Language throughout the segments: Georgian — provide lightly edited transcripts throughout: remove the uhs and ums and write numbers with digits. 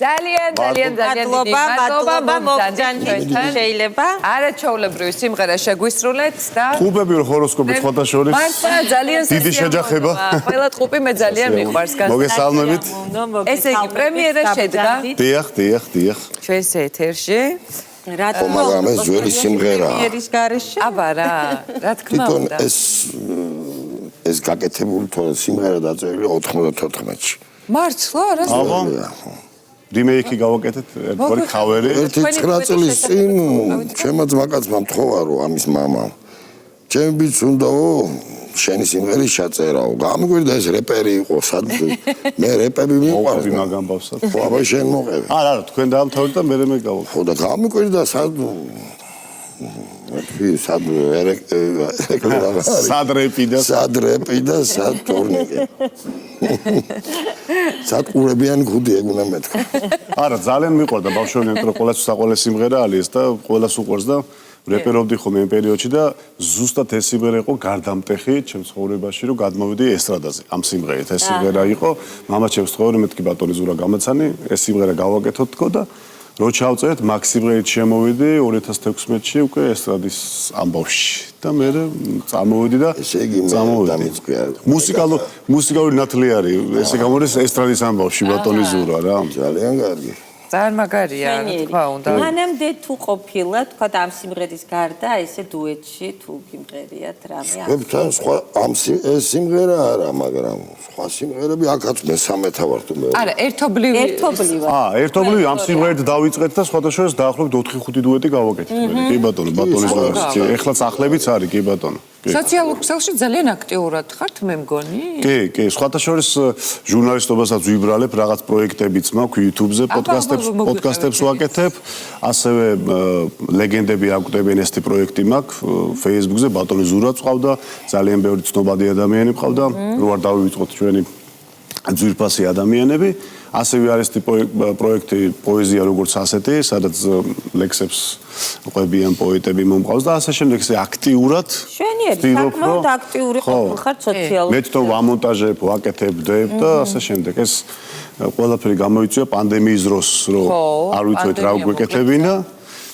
ძალიან მადლობა მოგზავნით შეიძლება. არაჩვეულებრივი სიმღერა შეგვისრულეთ და ხუბები ჰოროსკოპი სხვათა შორის. მართლა ძალიან დიდი შეჯახება. ყველა ხუბი მე ძალიან მიყვარს. მოგესალმებით. ესე იგი პრემიერა შედგა. დიახ. ჩვენს ეთერში. მაგრამ ეს ძველი სიმღერაა. პრემიერის გარეშე. აბა რა თქმა თვითონ უნდა. ეს გაკეთებული სიმღერა დაწერილი 94-ში. მართლა რა რიმეიკი გავაკეთეთ ერთგვარი ქავერი. ერთი 9 წლის წინ ჩემმა ძმაკაცმა მთხოვა რომ ამის მამამ ჩემი ბიჭს უნდაო შენი სიმღერის ჩაწერაო. გამიგვირდა ეს რეპერი იყო სად მე რეპები მიყვარს მაგამ ბავშვად. ხო აბა შენ მოყევი. არა თქვენ დაამთავრეთ და მე გავაკეთე. ხო და გამიგვირდა სად სადრეპი და სად ტურნიკე. საკურებიანი გუდი ეგუნა მეთქვა. არა ძალიან მიყვარდა ბავშვობიდან რომ ყოველას საყოველე სიმღერა არის და ყოველას უყვარს და რეპერობდი ხომ იმ პერიოდში და ზუსტად ეს სიმღერა იყო გარდამტეხი ჩემს ცხოვრებაში რომ გადმოვიდი ესტრადაზე ამ სიმღერით. ეს სიმღერა იყო მამა ჩემს ცხოვრებაში მეთქი ბატონი ზურა გამაცანი ეს სიმღერა გავაკეთოთ თქო და რო ჩავწერეთ მაგ სიმღერით შემოვიდი 2016-ში უკვე ესტრადის ამბავში და მე წამოვიდი და ესე იგი დამიწყია მუსიკალური ნათლი არის ესე გამოდის ესტრადის ამბავში ბატონი ზურა რა ძალიან კარგი წარმაგარია რა თქმა უნდა. მანამდე თუ ყოფილა თქვა ამ სიმღერის გარდა ესე დუეტში თუ გიმღერიათ რამე. ხებთან სხვა ამ სიმღერა არა მაგრამ სხვა სიმღერები აქაც მე სამეთა ვარ თუ მე. არა ერთობლივი. ერთობლივი ამ სიმღერით დავიწყეთ და სხვათა შორის დაახლოებით 4-5 დუეტი გავაკეთეთ. კი ბატონო ბატონი ზურა. ეხლა ახლებიც არის კი ბატონო. სოციალურ ქსელში ძალიან აქტიურად ხართ მე მგონი? კი, სხვათა შორის ჟურნალისტობასაც ვიბრალებ, რაღაც პროექტებიც მაქვს YouTube-ზე, პოდკასტებს ვაკეთებ, ასევე ლეგენდები აკვდებიან ესეთი პროექტი მაქვს, Facebook-ზე ბატონი ზურაც ყავდა, ძალიან ბევრი ცნობადი ადამიანი ყავდა, რო არ დავივიწყოთ ჩვენი ძვირფასი ადამიანები. ასევე არის ეს პროექტი პოეზია როგორც ასეთი, სადაც ლექსებს ყვებიან პოეტები მომყავს და ასე შემდეგ ესე აქტიურად შვენიერი საკმაოდ აქტიური ყოფილხარ სოციალურ. მე თვითონ ვამონტაჟებ, ვაკეთებდებ და ასე შემდეგ. ეს ყველაფერი გამოიწვია პანდემიის დროს, რომ არ ვიცით რა გვეკეთებინა.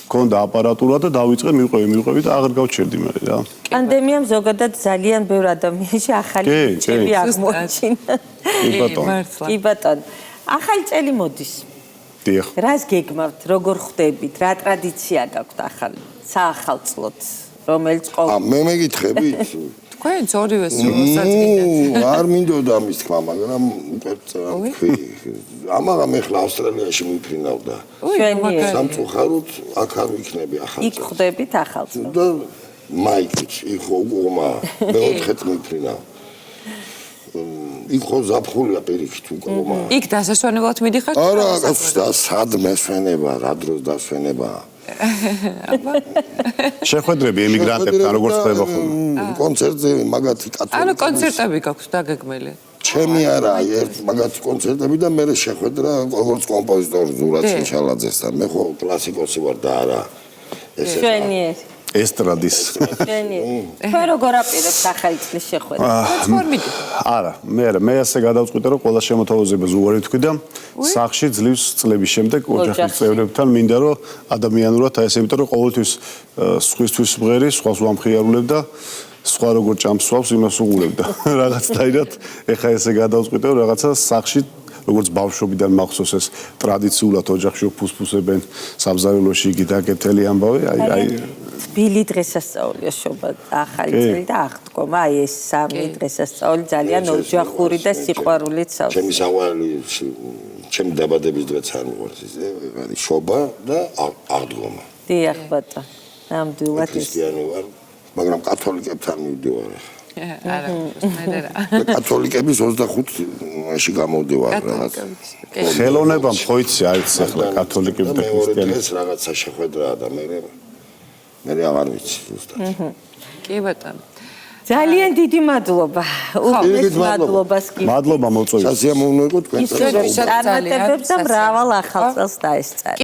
ქონდა აპარატურა და დავიწყე მივყვები და აღარ გავჩერდი მე რა. პანდემიამ ზოგადად ძალიან ბევრ ადამიანში ახალი წელი აღმოაჩინა. კი ბატონო. ახალი წელი მოდის. დიახ. რას გეგმავთ, როგორ ხვდებით, რა ტრადიცია გაქვთ ახალი საახალწლოდ, რომელიც ყოველ მე მეკითხებით? თქვენც ორივე საწინდათ. არ მინდოდა ამის თქმა, მაგრამ უკვე ვთქვი. ამაღამ ეხლა ავსტრალიაში მიფრინავ და სამწუხაროდ აქ არ ვიქნები ახალწლად. იქ ხვდებით ახალწლად. და მაიკით იქ უყურმა მეოთხეთ მიფრინავ. იქ ხო ზაფხულია პირიქით უკრომა. იქ დასასვენებლად მიდიხართ? არა, სად მესვენება, რა დროს დასვენება. აბა. შეხვედრები ემიგრანტებთან როგორც ხდება ხოლმე. კონცერტზე მაგათი კათოლიკე. ანუ კონცერტები გაქვთ დაგეგმილი. ჩემი არა, მაგათი კონცერტები და მე შეხვედრა როგორც კომპოზიტორ ზურა ჩინჩალაძესთან. მე ხო კლასიკოსი ვარ და არა ესე. შვენიერი. ესტრადის. თქვენ როგორ აპირებთ ახალი წლის შეხვედრას? არა, მე ასე გადავწყვიტე რომ ყველა შემოთავაზებას უარი ვთქვი და სახში ძლივს წლების შემდეგ ოჯახის წევრებთან მინდა რომ ადამიანურად აი ესე იმიტომ რომ ყოველთვის სხვისთვის მღერი, სხვას ვამხიარულებ და სხვა როგორ ჭამსვავს იმას უყურებ და რაღაცნაირად ეხა ესე გადავწყვიტე რომ რაღაცა სახში როგორც ბავშვობიდან მახსოვს ეს ტრადიციულად ოჯახში ფუსფუსებენ სამზარეულოში იგი დაკეთელი ამბავი აი თბილი დღესასწაულია შობა ახალი წელი და აღდგომა აი ეს სამი დღესასწაული ძალიან ოჯახური და სიყვარულით სავსე. ჩემი საყვარელი ჩემი დაბადების დღეც არ მიყვარს ეს არის შობა და აღდგომა. დიახ ბატონო. ნამდვილად ქრისტიანი ვარ, მაგრამ კათოლიკებთან მივდივარ. არა, მე რა. კათოლიკების 25-ში გამოვდივარ რაღაც. ხელოვნება მოიცი არის ახლა კათოლიკები და ქრისტიანი. ეს რაღაცა შეხვედრაა და მე აღარ ვიცი ზუსტად. კი ბატონო. ძალიან დიდი მადლობა. უპირველეს მადლობას კი. მადლობა მოწვევით. სასიამოვნო იყო თქვენ. ისე წარმატებებს და მრავალ ახალ წელს დაესწარეთ.